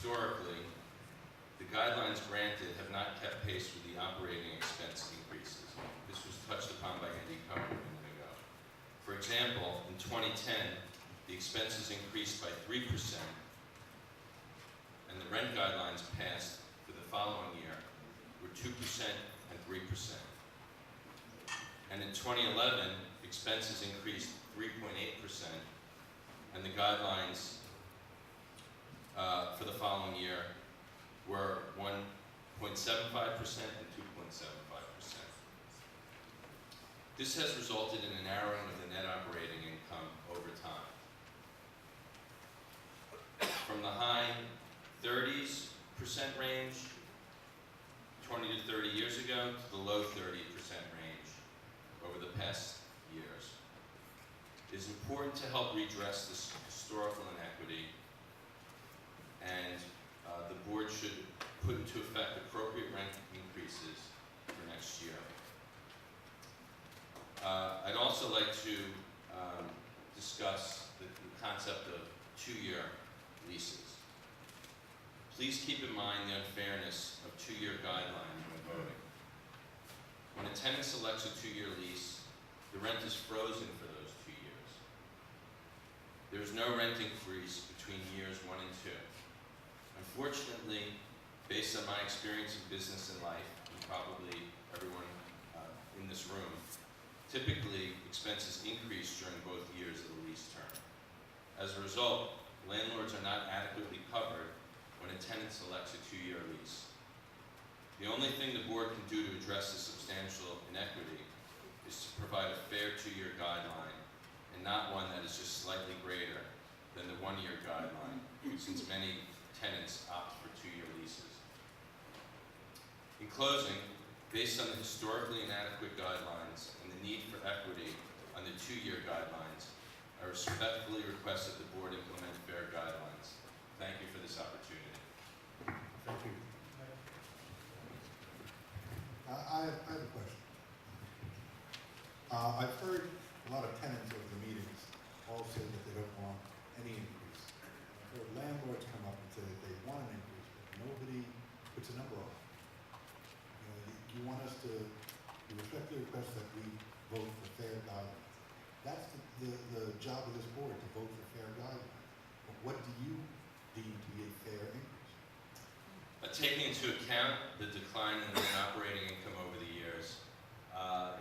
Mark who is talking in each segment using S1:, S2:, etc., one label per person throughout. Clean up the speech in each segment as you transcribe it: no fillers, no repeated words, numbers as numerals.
S1: historically, the guidelines granted have not kept pace with the operating expense increases. This was touched upon by Andy Cohen a minute ago. For example, in 2010, the expenses increased by 3%, and the rent guidelines passed for the following year were 2% and 3%. And in 2011, expenses increased 3.8%, and the guidelines for the following year were 1.75% and 2.75%. This has resulted in a narrowing of the net operating income over time. From the high 30% range 20 to 30 years ago to the low 30% range over the past years. It is important to help redress this historical inequity, and the board should put into effect appropriate rent increases for next year. I'd also like to discuss the concept of 2-year leases. Please keep in mind the unfairness of 2-year guidelines when voting. When a tenant selects a 2-year lease, the rent is frozen for those 2 years. There is no rent increase between years 1 and 2. Unfortunately, based on my experience in business and life, and probably everyone in this room, typically expenses increase during both years of the lease term. As a result, landlords are not adequately covered when a tenant selects a 2-year lease. The only thing the board can do to address this substantial inequity is to provide a fair 2-year guideline, and not one that is just slightly greater than the 1-year guideline, since many tenants opt for 2-year leases. In closing, based on the historically inadequate guidelines and the need for equity on the 2-year guidelines, I respectfully request that the board implement fair guidelines. Thank you for this opportunity.
S2: Thank you. I have a question. I've heard a lot of tenants over the meetings all say that they don't want any increase. I've heard landlords come up and say that they want an increase, but nobody puts a number on it. You want us to respectfully request that we vote for fair guidelines. That's the job of this board, to vote for fair guidelines. But what do you deem to be a fair increase?
S1: Taking into account the decline in the operating income over the years,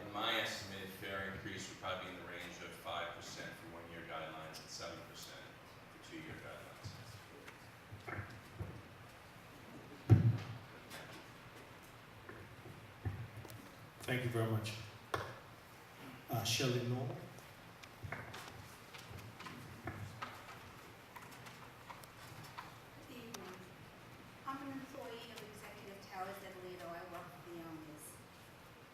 S1: in my estimated fair increase would probably be in the range of 5% for 1-year guidelines and 7% for 2-year guidelines.
S3: Thank you very much. Shelley Noel.
S4: Good evening. I'm an employee of Executive Towers at Lido. I work for the owners.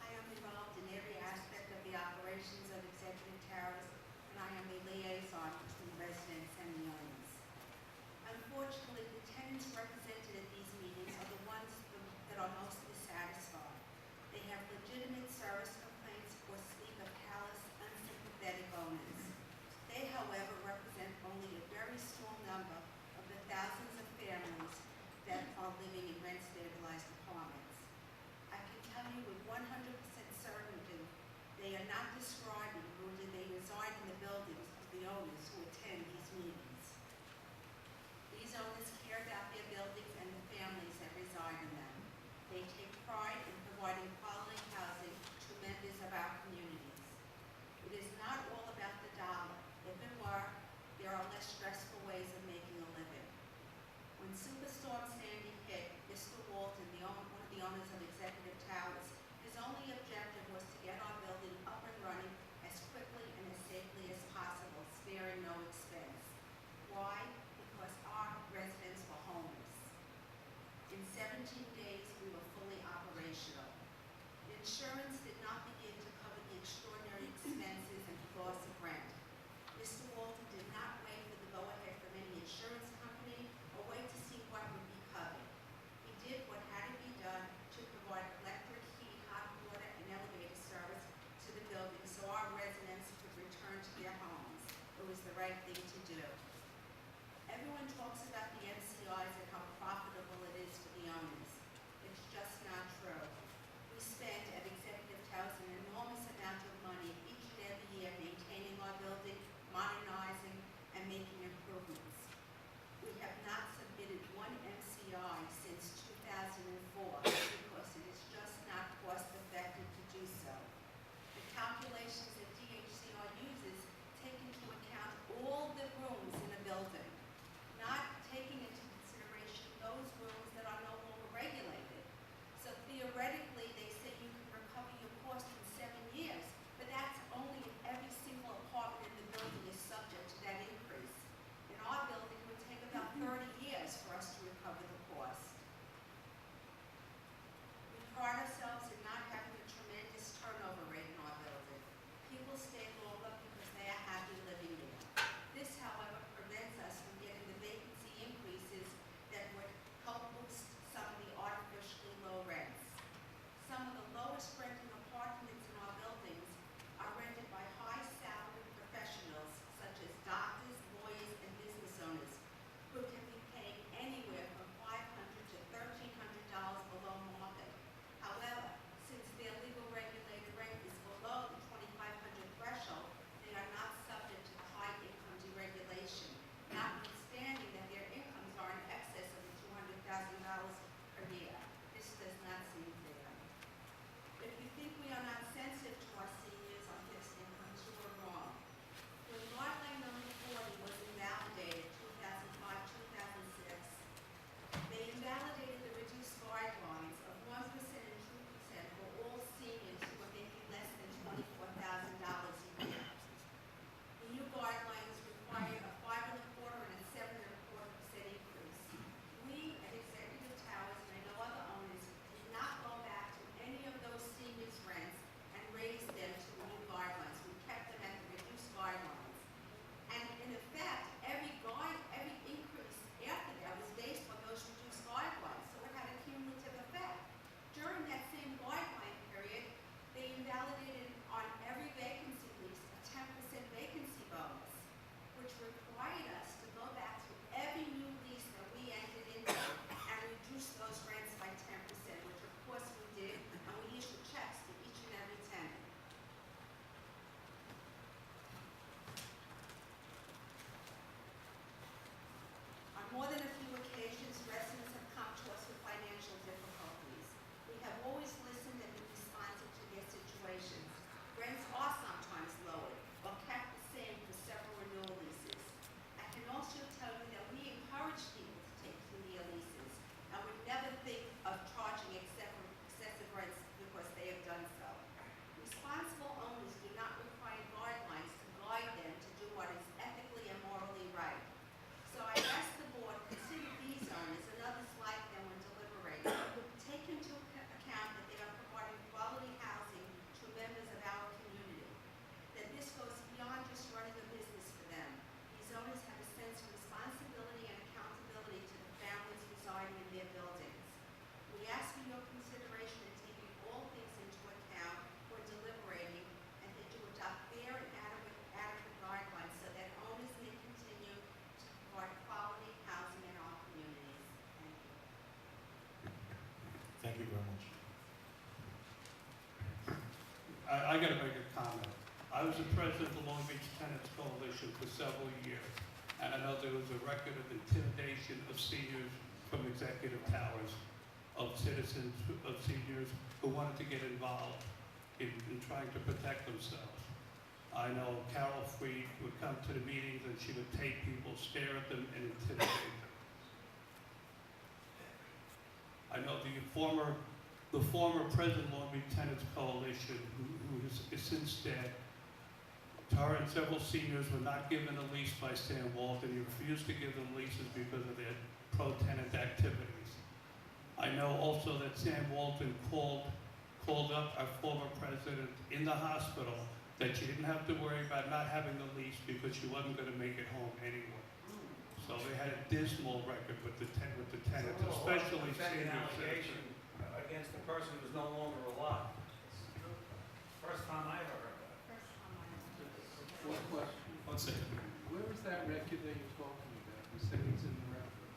S4: I am involved in every aspect of the operations of Executive Towers, and I am a liaison between residents and the owners. Unfortunately, the tenants represented at these meetings are the ones that are most dissatisfied. They have legitimate service complaints or speak of callous, unsympathetic
S5: I gotta make a comment. I was the president of the Long Beach Tenants Coalition for several years, and I know there was a record of intimidation of seniors from executive towers, of citizens, of seniors who wanted to get involved in trying to protect themselves. I know Carol Freed would come to the meetings and she would tape people, stare at them, and intimidate them. I know the former president of Long Beach Tenants Coalition, who is since dead, her and several seniors were not given a lease by Sam Walton. He refused to give them leases because of their pro-tenant activities. I know also that Sam Walton called up our former president in the hospital that she didn't have to worry about not having the lease because she wasn't going to make it home anyway. So they had a dismal record with the tenants, especially
S6: Defending
S5: senior
S6: allegation
S5: citizens.
S6: against the person who's no longer alive. First time I ever heard that.
S4: First time I heard
S7: One question.
S3: 1 second.
S7: Where is that record that you're talking about? You said it's in the record.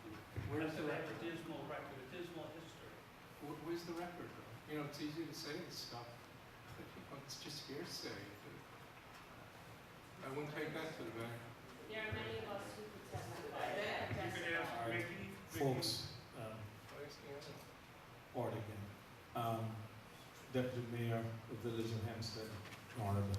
S7: Where's the
S5: They have a
S7: record?
S5: dismal record, a dismal history.
S7: Where's the record, though? You know, it's easy to say this stuff. It's just hearsay. I wouldn't take that to the bank.
S8: There are many of us who could testify.
S5: You could ask
S3: All right.
S5: Mickey.
S3: Folks, Art again. Deputy Mayor of Village of Hempstead, Honorable